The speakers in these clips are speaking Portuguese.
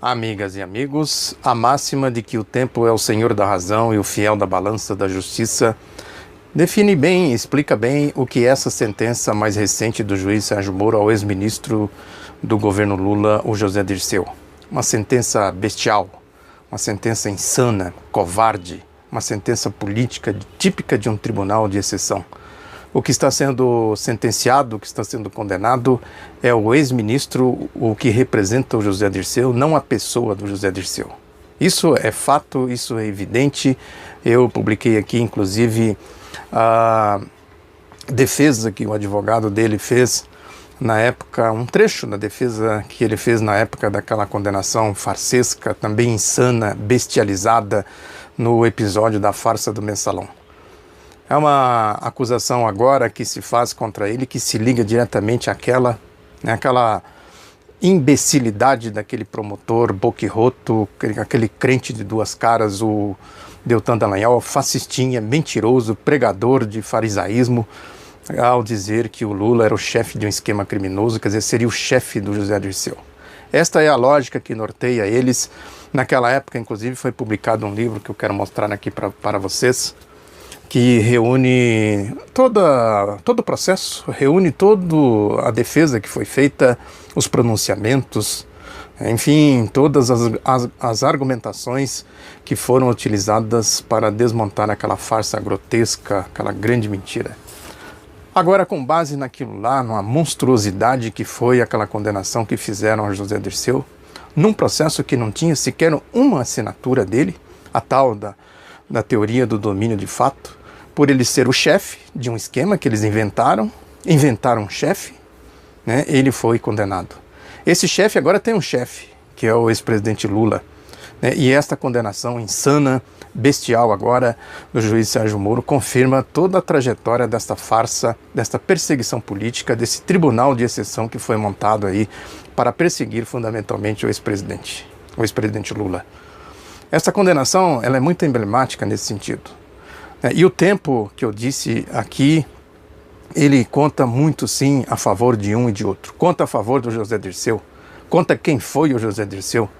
Amigas e amigos, a máxima de que o tempo é o senhor da razão e o fiel da balança da justiça define bem e explica bem o que é essa sentença mais recente do juiz Sérgio Moro ao ex-ministro do governo Lula, o José Dirceu. Uma sentença bestial, uma sentença insana, covarde, uma sentença política típica de um tribunal de exceção. O que está sendo sentenciado, o que está sendo condenado é o ex-ministro, o que representa o José Dirceu, não a pessoa do José Dirceu. Isso é fato, isso é evidente. Eu publiquei aqui, inclusive, a defesa que o advogado dele fez na época, um trecho da defesa que ele fez na época daquela condenação farsesca, também insana, bestializada, no episódio da farsa do Mensalão. É uma acusação agora que se faz contra ele, que se liga diretamente àquela imbecilidade daquele promotor boquirroto, aquele crente de duas caras, o Deltan Dallagnol, fascistinha, mentiroso, pregador de farisaísmo, ao dizer que o Lula era o chefe de um esquema criminoso, quer dizer, seria o chefe do José Dirceu. Esta é a lógica que norteia eles. Naquela época, inclusive, foi publicado um livro que eu quero mostrar aqui para vocês, que reúne todo o processo, reúne toda a defesa que foi feita, os pronunciamentos, enfim, todas as argumentações que foram utilizadas para desmontar aquela farsa grotesca, aquela grande mentira. Agora, com base naquilo lá, numa monstruosidade que foi aquela condenação que fizeram a José Dirceu, num processo que não tinha sequer uma assinatura dele, a tal da teoria do domínio de fato, por ele ser o chefe de um esquema que eles inventaram um chefe, né? Ele foi condenado. Esse chefe agora tem um chefe, que é o ex-presidente Lula, né? E esta condenação insana, bestial agora do juiz Sérgio Moro confirma toda a trajetória desta farsa, desta perseguição política, desse tribunal de exceção que foi montado aí para perseguir fundamentalmente o ex-presidente Lula. Essa condenação ela é muito emblemática nesse sentido. E o tempo que eu disse aqui, ele conta muito sim a favor de um e de outro. Conta a favor do José Dirceu, conta quem foi o José Dirceu,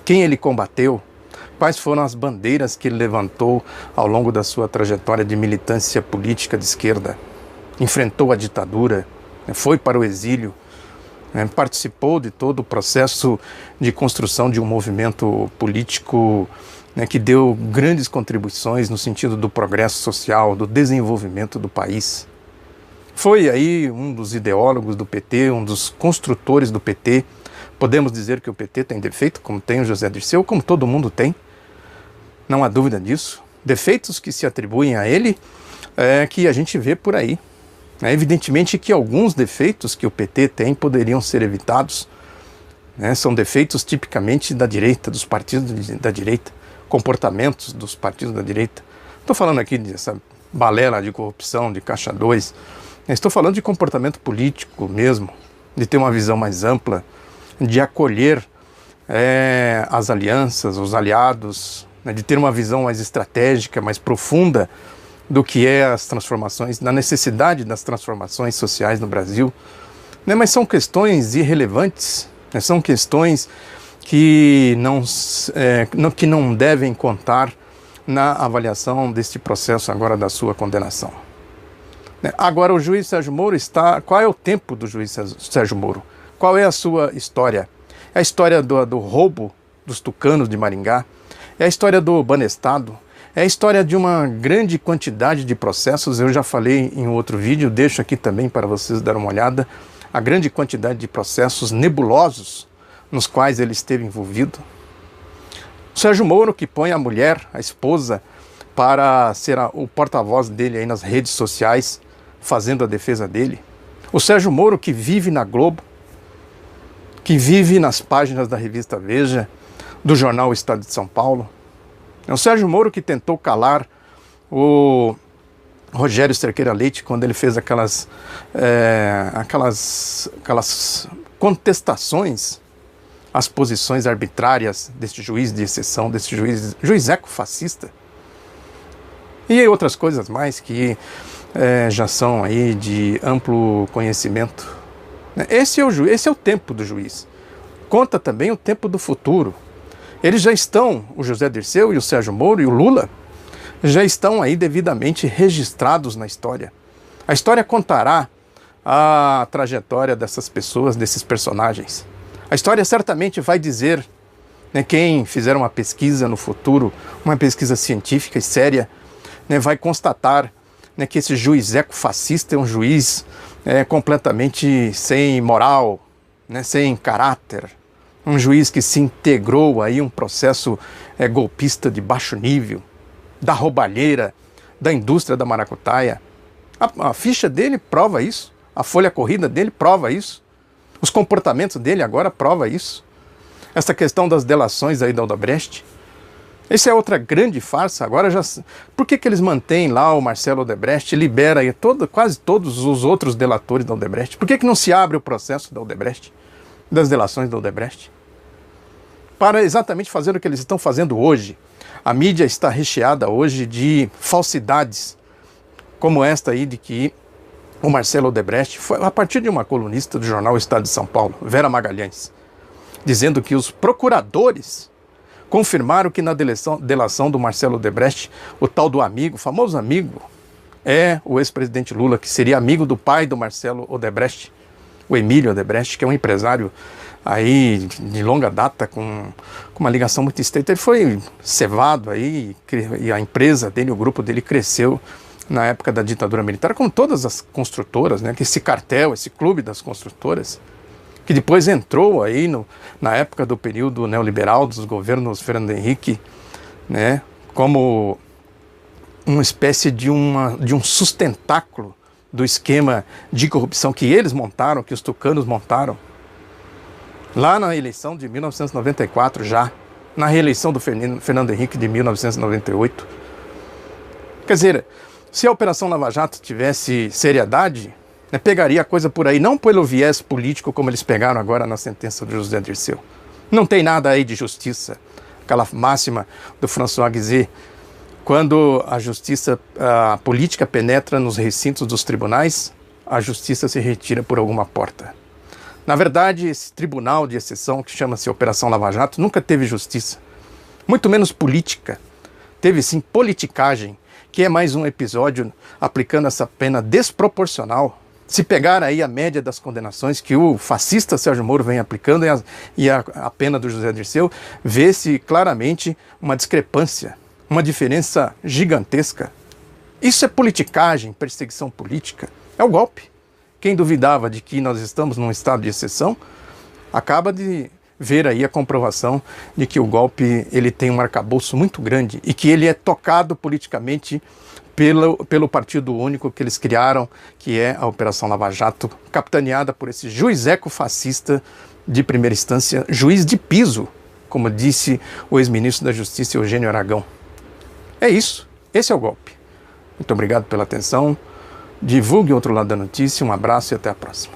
quem ele combateu, quais foram as bandeiras que ele levantou ao longo da sua trajetória de militância política de esquerda. Enfrentou a ditadura, foi para o exílio, participou de todo o processo de construção de um movimento político que deu grandes contribuições no sentido do progresso social, do desenvolvimento do país. Foi aí um dos ideólogos do PT, um dos construtores do PT. Podemos dizer que o PT tem defeito, como tem o José Dirceu, como todo mundo tem. Não há dúvida disso. Defeitos que se atribuem a ele, que a gente vê por aí. Evidentemente que alguns defeitos que o PT tem poderiam ser evitados. São defeitos tipicamente da direita, dos partidos da direita. Comportamentos dos partidos da direita. Estou falando aqui dessa balela de corrupção, de caixa 2. Estou falando de comportamento político mesmo, de ter uma visão mais ampla, de acolher as alianças, os aliados, de ter uma visão mais estratégica, mais profunda do que é as transformações, da necessidade das transformações sociais no Brasil. Mas são questões irrelevantes, são questões que não devem contar na avaliação deste processo agora da sua condenação. Agora o juiz Sérgio Moro Qual é o tempo do juiz Sérgio Moro? Qual é a sua história? É a história do roubo dos tucanos de Maringá? É a história do Banestado? É a história de uma grande quantidade de processos. Eu já falei em outro vídeo, deixo aqui também para vocês darem uma olhada. A grande quantidade de processos nebulosos nos quais ele esteve envolvido. O Sérgio Moro que põe a mulher, a esposa, para ser o porta-voz dele aí nas redes sociais, fazendo a defesa dele. O Sérgio Moro que vive na Globo, que vive nas páginas da revista Veja, do jornal Estado de São Paulo. É o Sérgio Moro que tentou calar o Rogério Cerqueira Leite quando ele fez aquelas contestações às posições arbitrárias deste juiz de exceção, deste juiz ecofascista. E outras coisas mais que já são aí de amplo conhecimento. Esse é o tempo do juiz. conta também o tempo do futuro. Eles já estão, o José Dirceu e o Sérgio Moro e o Lula, já estão aí devidamente registrados na história. A história contará a trajetória dessas pessoas, desses personagens. A história certamente vai dizer, né, quem fizer uma pesquisa no futuro, uma pesquisa científica e séria, né, vai constatar, né, que esse juiz ecofascista é um juiz completamente sem moral, né, sem caráter, um juiz que se integrou aí um processo golpista de baixo nível, da roubalheira, da indústria da maracutaia. A ficha dele prova isso, a folha corrida dele prova isso, os comportamentos dele agora prova isso. Essa questão das delações aí da Odebrecht, essa é outra grande farsa. Agora já, por que eles mantêm lá o Marcelo Odebrecht e libera aí quase todos os outros delatores da Odebrecht? Por que não se abre o processo da Odebrecht, das delações da Odebrecht? Para exatamente fazer o que eles estão fazendo hoje. A mídia está recheada hoje de falsidades, como esta aí de que o Marcelo Odebrecht foi a partir de uma colunista do jornal Estado de São Paulo, Vera Magalhães, dizendo que os procuradores confirmaram que na delação do Marcelo Odebrecht, o tal do amigo, o famoso amigo, é o ex-presidente Lula, que seria amigo do pai do Marcelo Odebrecht, o Emílio Odebrecht, que é um empresário aí de longa data, com uma ligação muito estreita. Ele foi cevado aí, e a empresa dele, o grupo dele cresceu na época da ditadura militar, como todas as construtoras, né? Que esse cartel, esse clube das construtoras, que depois entrou aí na época do período neoliberal dos governos Fernando Henrique, né? Como uma espécie de um sustentáculo do esquema de corrupção que eles montaram, que os tucanos montaram, lá na eleição de 1994 já, na reeleição do Fernando Henrique de 1998. Quer dizer, se a Operação Lava Jato tivesse seriedade, né, pegaria a coisa por aí, não pelo viés político como eles pegaram agora na sentença do José Dirceu. Não tem nada aí de justiça. Aquela máxima do François Guizet, quando a política penetra nos recintos dos tribunais, a justiça se retira por alguma porta. Na verdade, esse tribunal de exceção, que chama-se Operação Lava Jato, nunca teve justiça, muito menos política. Teve sim politicagem, que é mais um episódio aplicando essa pena desproporcional. Se pegar aí a média das condenações que o fascista Sérgio Moro vem aplicando e a pena do José Dirceu, vê-se claramente uma discrepância, uma diferença gigantesca. Isso é politicagem, perseguição política, é o golpe. Quem duvidava de que nós estamos num estado de exceção, acaba de ver aí a comprovação de que o golpe ele tem um arcabouço muito grande e que ele é tocado politicamente pelo partido único que eles criaram, que é a Operação Lava Jato, capitaneada por esse juiz ecofascista de primeira instância, juiz de piso, como disse o ex-ministro da Justiça, Eugênio Aragão. É isso, esse é o golpe. Muito obrigado pela atenção, divulgue o outro lado da notícia, um abraço e até a próxima.